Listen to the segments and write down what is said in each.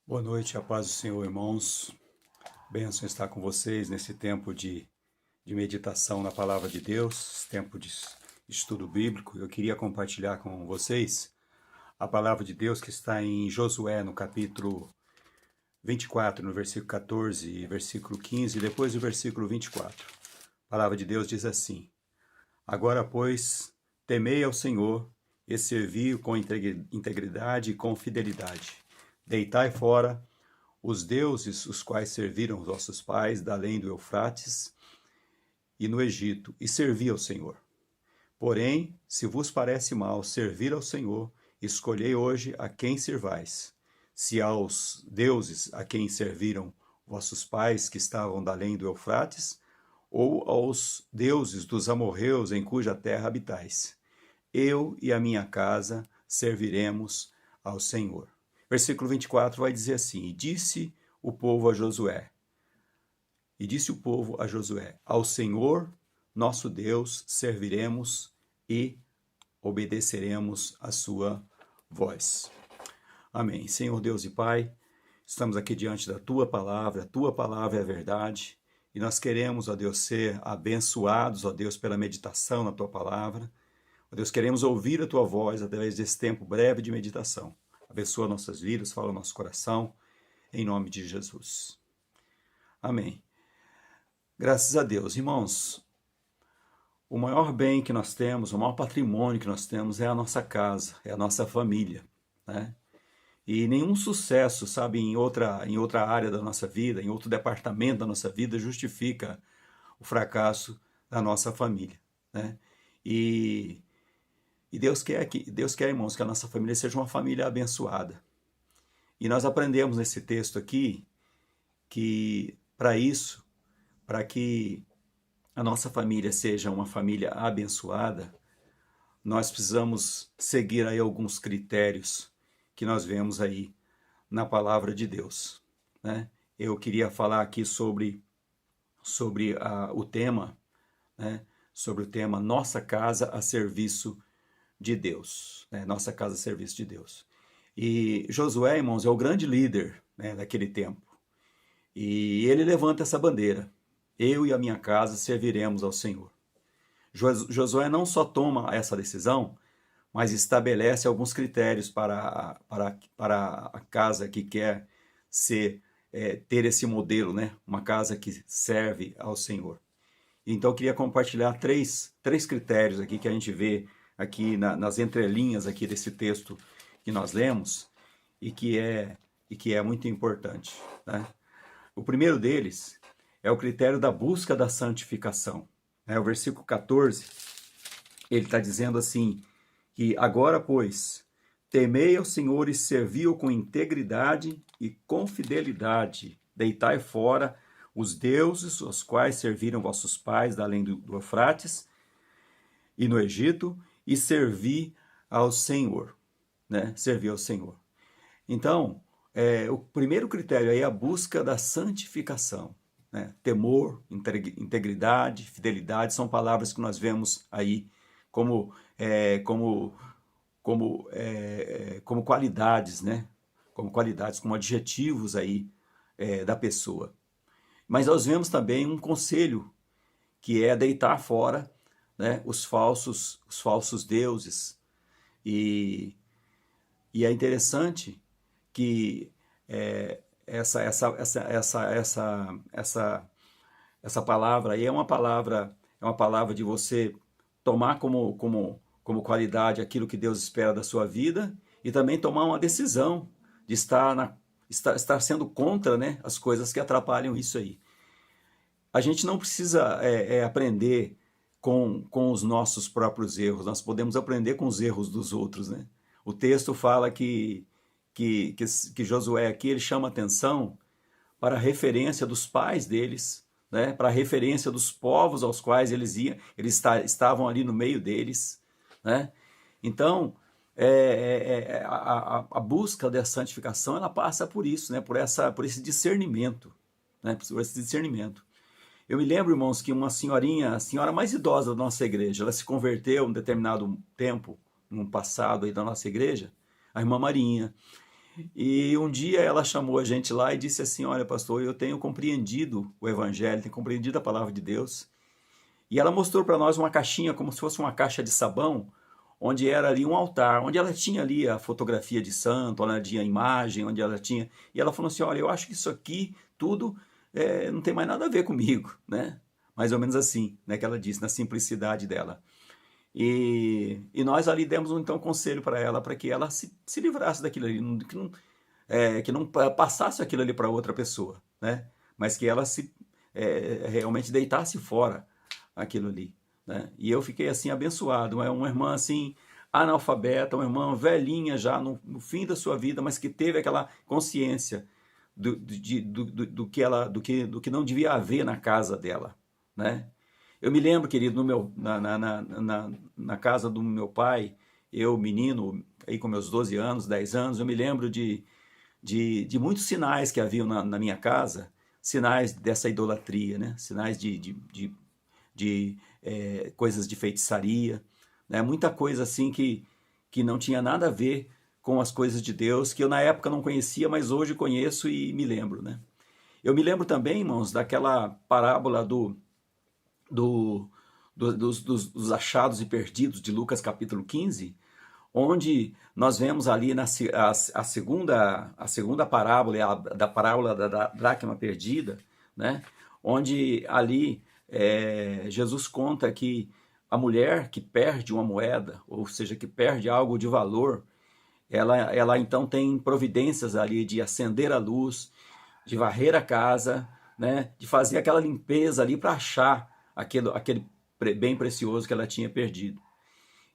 Boa noite, a paz do Senhor, irmãos. Bênção estar com vocês nesse tempo de meditação na palavra de Deus, esse tempo de estudo bíblico. Eu queria compartilhar com vocês a palavra de Deus que está em Josué, no capítulo 24, no versículo 14 e versículo 15, e depois do versículo 24. A palavra de Deus diz assim: Agora, pois, temei ao Senhor e servi-o com integridade e com fidelidade. Deitai fora os deuses os quais serviram os vossos pais da além do Eufrates e no Egito, e servi ao Senhor. Porém, se vos parece mal servir ao Senhor, escolhei hoje a quem servais. Se aos deuses a quem serviram vossos pais que estavam da além do Eufrates, ou aos deuses dos amorreus em cuja terra habitais. Eu e a minha casa serviremos ao Senhor. Versículo 24 vai dizer assim: E disse o povo a Josué, ao Senhor nosso Deus serviremos e obedeceremos a sua voz. Amém. Senhor Deus e Pai, estamos aqui diante da Tua palavra é a verdade, e nós queremos, ó Deus, ser abençoados, ó Deus, pela meditação na Tua palavra. Ó Deus, queremos ouvir a Tua voz através desse tempo breve de meditação. Abençoa nossas vidas, fala o nosso coração, em nome de Jesus. Amém. Graças a Deus. Irmãos, o maior bem que nós temos, o maior patrimônio que nós temos é a nossa casa, é a nossa família, né? E nenhum sucesso, sabe, em outra área da nossa vida, em outro departamento da nossa vida, justifica o fracasso da nossa família, né? E Deus quer, irmãos, que a nossa família seja uma família abençoada. E nós aprendemos nesse texto aqui que para que a nossa família seja uma família abençoada, nós precisamos seguir aí alguns critérios que nós vemos aí na palavra de Deus, né? Eu queria falar aqui sobre o tema, né? Sobre o tema Nossa Casa a Serviço de Deus, né? Nossa Casa a Serviço de Deus. E Josué, irmãos, é o grande líder, né, daquele tempo. E ele levanta essa bandeira: eu e a minha casa serviremos ao Senhor. Josué não só toma essa decisão, mas estabelece alguns critérios para a casa que quer ter esse modelo, né? Uma casa que serve ao Senhor. Então eu queria compartilhar três critérios aqui que a gente vê aqui nas entrelinhas aqui desse texto que nós lemos e que é muito importante, né? O primeiro deles é o critério da busca da santificação. O versículo 14, ele está dizendo assim, que agora, pois, temei ao Senhor e servi-o com integridade e com fidelidade. Deitai fora os deuses, os quais serviram vossos pais da além do Eufrates e no Egito, e servi ao Senhor, né? Servi ao Senhor. Então, o primeiro critério aí é a busca da santificação, né? Temor, integridade, fidelidade são palavras que nós vemos aí como qualidades, né? Como qualidades, como adjetivos aí da pessoa. Mas nós vemos também um conselho que é deitar fora, né, os falsos deuses. E é interessante que essa palavra aí é uma palavra de você tomar como qualidade aquilo que Deus espera da sua vida e também tomar uma decisão de estar sendo contra, né, as coisas que atrapalham isso aí. A gente não precisa aprender com os nossos próprios erros, nós podemos aprender com os erros dos outros, né? O texto fala que Josué aqui ele chama atenção para a referência dos pais deles, né? Para a referência dos povos aos quais eles estavam ali no meio deles, né? Então, a busca da santificação ela passa por isso, né? Por esse discernimento, né? Por esse discernimento. Eu me lembro, irmãos, que uma senhorinha, a senhora mais idosa da nossa igreja, ela se converteu em determinado tempo, no passado aí da nossa igreja, a irmã Marinha. E um dia ela chamou a gente lá e disse assim: olha, pastor, eu tenho compreendido o evangelho, tenho compreendido a palavra de Deus. E ela mostrou para nós uma caixinha, como se fosse uma caixa de sabão, onde era ali um altar, onde ela tinha ali a fotografia de santo, onde ela tinha a imagem, onde ela tinha... E ela falou assim, olha, eu acho que isso aqui tudo não tem mais nada a ver comigo, né? Mais ou menos assim, né, que ela disse, na simplicidade dela. E nós ali demos então um conselho para que ela se livrasse daquilo ali, que não passasse aquilo ali para outra pessoa, né? Mas que ela realmente deitasse fora aquilo ali, né? E eu fiquei assim abençoado, uma irmã assim analfabeta, uma irmã velhinha já no fim da sua vida, mas que teve aquela consciência do que não devia haver na casa dela, né? Eu me lembro, querido, na casa do meu pai, eu, menino, aí com meus 12 anos, 10 anos, eu me lembro de muitos sinais que haviam na minha casa, sinais dessa idolatria, né? Sinais de coisas de feitiçaria, né? Muita coisa assim que não tinha nada a ver com as coisas de Deus, que eu na época não conhecia, mas hoje conheço e me lembro, né? Eu me lembro também, irmãos, daquela parábola dos achados e perdidos de Lucas capítulo 15, onde nós vemos ali a segunda parábola, da parábola da dracma perdida, né? Onde ali Jesus conta que a mulher que perde uma moeda, ou seja, que perde algo de valor, ela então tem providências ali de acender a luz, de varrer a casa, né? De fazer aquela limpeza ali para achar aquele bem precioso que ela tinha perdido.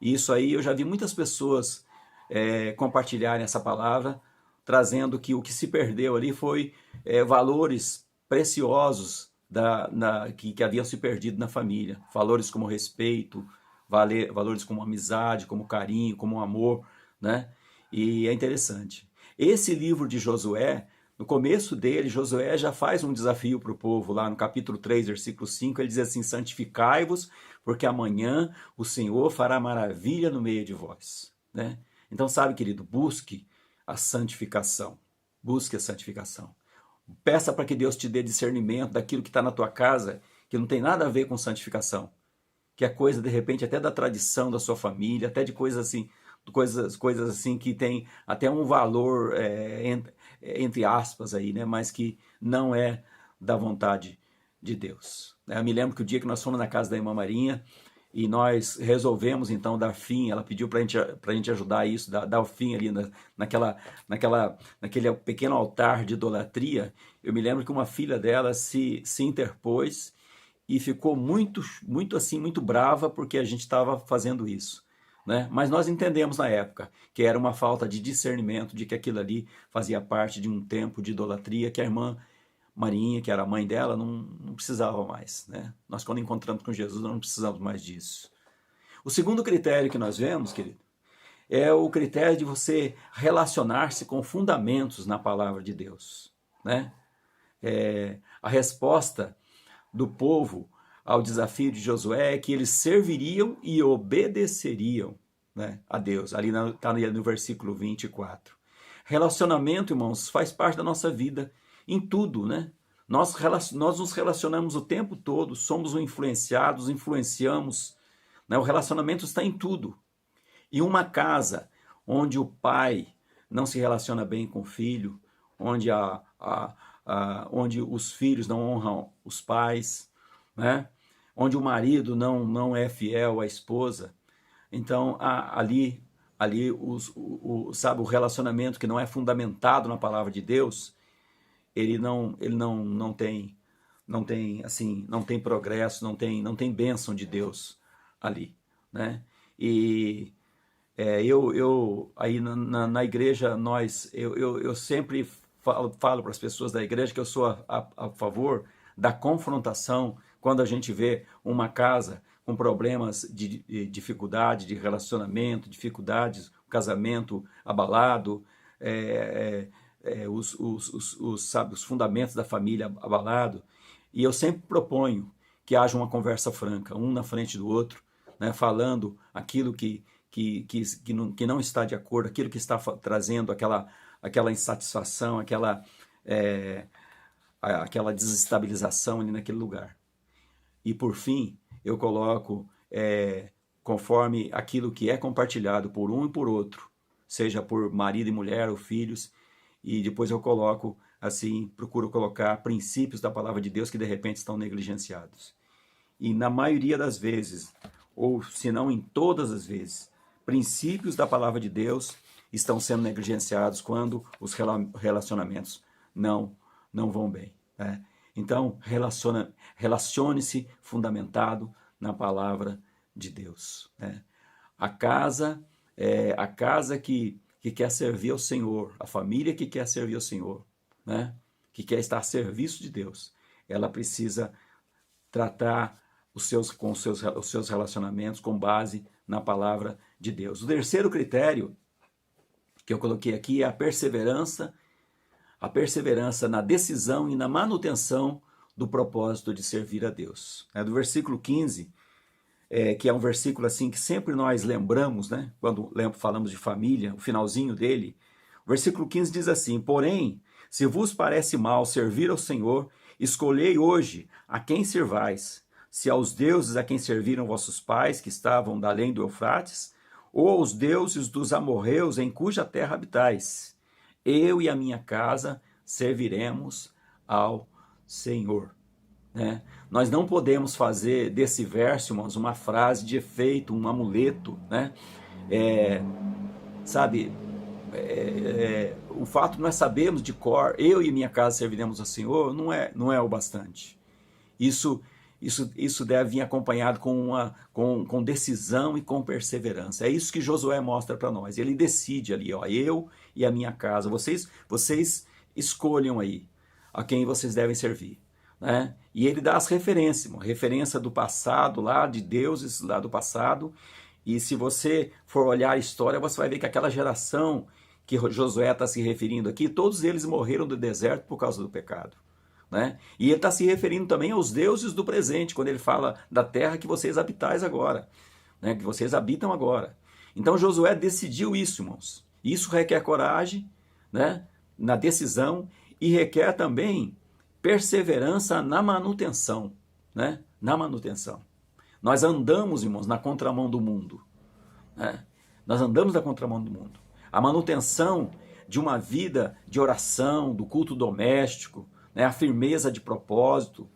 E isso aí eu já vi muitas pessoas compartilharem essa palavra, trazendo que o que se perdeu ali foi valores preciosos que haviam se perdido na família. Valores como respeito, valores como amizade, como carinho, como amor, né? E é interessante. Esse livro de Josué, no começo dele, Josué já faz um desafio para o povo, lá no capítulo 3, versículo 5, ele diz assim, santificai-vos, porque amanhã o Senhor fará maravilha no meio de vós, né? Então, sabe, querido, busque a santificação, busque a santificação. Peça para que Deus te dê discernimento daquilo que está na tua casa, que não tem nada a ver com santificação, que é coisa, de repente, até da tradição da sua família, até de coisas assim, coisas assim que tem até um valor, entre aspas, aí, né? Mas que não é da vontade de Deus. Eu me lembro que o dia que nós fomos na casa da irmã Marinha e nós resolvemos então dar fim, ela pediu para a gente ajudar isso, dar o fim ali naquele pequeno altar de idolatria. Eu me lembro que uma filha dela se interpôs e ficou muito assim, muito brava porque a gente estava fazendo isso, né? Mas nós entendemos na época que era uma falta de discernimento de que aquilo ali fazia parte de um tempo de idolatria que a irmã Marinha, que era a mãe dela, não precisava mais, né? Nós, quando encontramos com Jesus, não precisamos mais disso. O segundo critério que nós vemos, querido, é o critério de você relacionar-se com fundamentos na palavra de Deus, né? A resposta do povo ao desafio de Josué é que eles serviriam e obedeceriam, né, a Deus. Ali está no versículo 24. Relacionamento, irmãos, faz parte da nossa vida em tudo, né? Nós nos relacionamos o tempo todo, somos influenciados, influenciamos, né? O relacionamento está em tudo. E uma casa onde o pai não se relaciona bem com o filho, onde os filhos não honram os pais, né? Onde o marido não é fiel à esposa. Então, ali sabe, o relacionamento que não é fundamentado na palavra de Deus, ele não tem assim, não tem progresso, não tem bênção de Deus ali, né? E eu aí na igreja eu sempre falo para as pessoas da igreja que eu sou a favor da confrontação quando a gente vê uma casa com problemas de dificuldade de relacionamento, dificuldades, casamento abalado, sabe, os fundamentos da família abalado. E eu sempre proponho que haja uma conversa franca, um na frente do outro, né, falando aquilo que não está de acordo, aquilo que está trazendo aquela insatisfação, aquela desestabilização ali naquele lugar. E por fim, eu coloco conforme aquilo que é compartilhado por um e por outro, seja por marido e mulher ou filhos, e depois eu coloco assim, procuro colocar princípios da palavra de Deus que de repente estão negligenciados. E na maioria das vezes, ou se não em todas as vezes, princípios da palavra de Deus estão sendo negligenciados quando os relacionamentos não vão bem, né? Então, relacione-se fundamentado na palavra de Deus, né? A casa que quer servir ao Senhor, a família que quer servir ao Senhor, né? Que quer estar a serviço de Deus, ela precisa tratar os seus relacionamentos com base na palavra de Deus. O terceiro critério que eu coloquei aqui é a perseverança na decisão e na manutenção do propósito de servir a Deus. Do versículo 15, que é um versículo assim que sempre nós lembramos, né? Quando falamos de família, o finalzinho dele, o versículo 15 diz assim: porém, se vos parece mal servir ao Senhor, escolhei hoje a quem servais, se aos deuses a quem serviram vossos pais, que estavam da além do Eufrates, ou aos deuses dos amorreus em cuja terra habitais. Eu e a minha casa serviremos ao Senhor. Né? Nós não podemos fazer desse verso, irmãos, uma frase de efeito, um amuleto, né? O fato de nós sabermos de cor, eu e minha casa serviremos ao Senhor, não é o bastante. Isso deve vir acompanhado com decisão e com perseverança. É isso que Josué mostra para nós. Ele decide ali, ó, eu e a minha casa. Vocês escolham aí a quem vocês devem servir, né? E ele dá as referências, uma referência do passado, lá de deuses lá do passado. E se você for olhar a história, você vai ver que aquela geração que Josué está se referindo aqui, todos eles morreram do deserto por causa do pecado. Né? E ele está se referindo também aos deuses do presente, quando ele fala da terra que vocês habitais agora, né? Que vocês habitam agora. Então Josué decidiu isso, irmãos. Isso requer coragem, né? Na decisão, e requer também perseverança na manutenção, né? Na manutenção. Nós andamos, irmãos, na contramão do mundo, né? Nós andamos na contramão do mundo. A manutenção de uma vida de oração, do culto doméstico, né, a firmeza de propósito,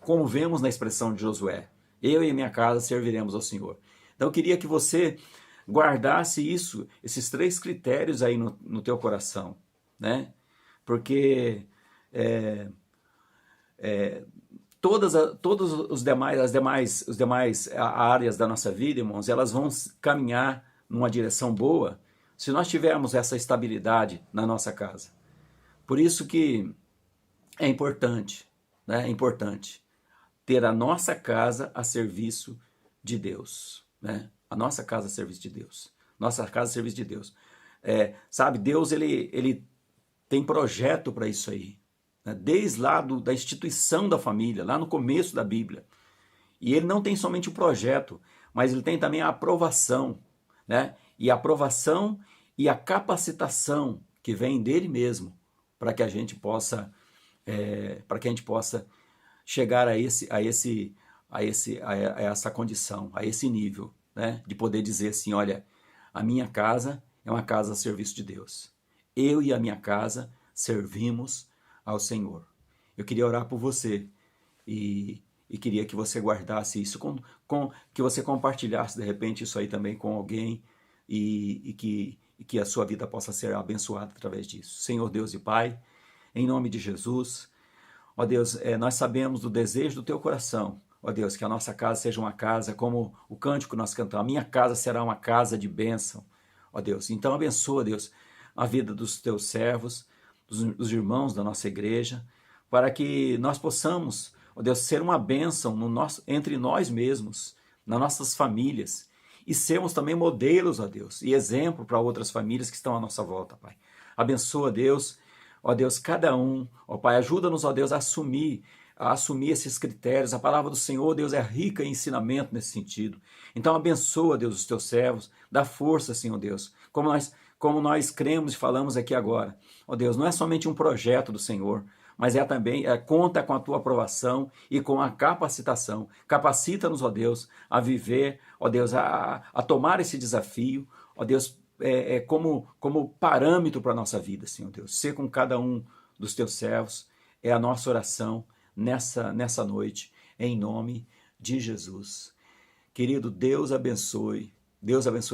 como vemos na expressão de Josué: eu e minha casa serviremos ao Senhor. Então eu queria que você guardasse esses 3 critérios aí no teu coração, né? Porque todas as demais áreas da nossa vida, irmãos, elas vão caminhar numa direção boa se nós tivermos essa estabilidade na nossa casa. Por isso que é importante, né? É importante ter a nossa casa a serviço de Deus, né? A nossa casa a serviço de Deus. Nossa casa a serviço de Deus. Sabe, Deus ele tem projeto para isso aí, né? Desde lá da instituição da família, lá no começo da Bíblia. E ele não tem somente o projeto, mas ele tem também a aprovação, né? E a aprovação e a capacitação que vem dele mesmo, para que a gente possa chegar a essa condição, a esse nível, né? De poder dizer assim: olha, a minha casa é uma casa a serviço de Deus. Eu e a minha casa servimos ao Senhor. Eu queria orar por você e queria que você guardasse isso, que você compartilhasse de repente isso aí também com alguém e que a sua vida possa ser abençoada através disso. Senhor Deus e Pai, em nome de Jesus, ó Deus, nós sabemos do desejo do Teu coração, ó Deus, que a nossa casa seja uma casa como o cântico que nós cantamos: a minha casa será uma casa de bênção, ó Deus. Então abençoa, Deus, a vida dos Teus servos, dos irmãos da nossa igreja, para que nós possamos, ó Deus, ser uma bênção entre nós mesmos, nas nossas famílias, e sermos também modelos, ó Deus, e exemplo para outras famílias que estão à nossa volta, Pai. Abençoa, Deus, ó Deus, cada um, ó Pai, ajuda-nos, ó Deus, a assumir esses critérios. A palavra do Senhor, Deus, é rica em ensinamento nesse sentido. Então abençoa, Deus, os Teus servos, dá força, Senhor Deus, como como nós cremos e falamos aqui agora. Ó Deus, não é somente um projeto do Senhor, mas é também, conta com a tua aprovação e com a capacitação. Capacita-nos, ó Deus, a viver, ó Deus, a tomar esse desafio, ó Deus, como parâmetro para a nossa vida, Senhor Deus. Ser com cada um dos teus servos é a nossa oração nessa noite, em nome de Jesus. Querido, Deus abençoe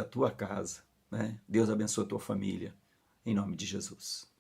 a tua casa, né? Deus abençoe a tua família, em nome de Jesus.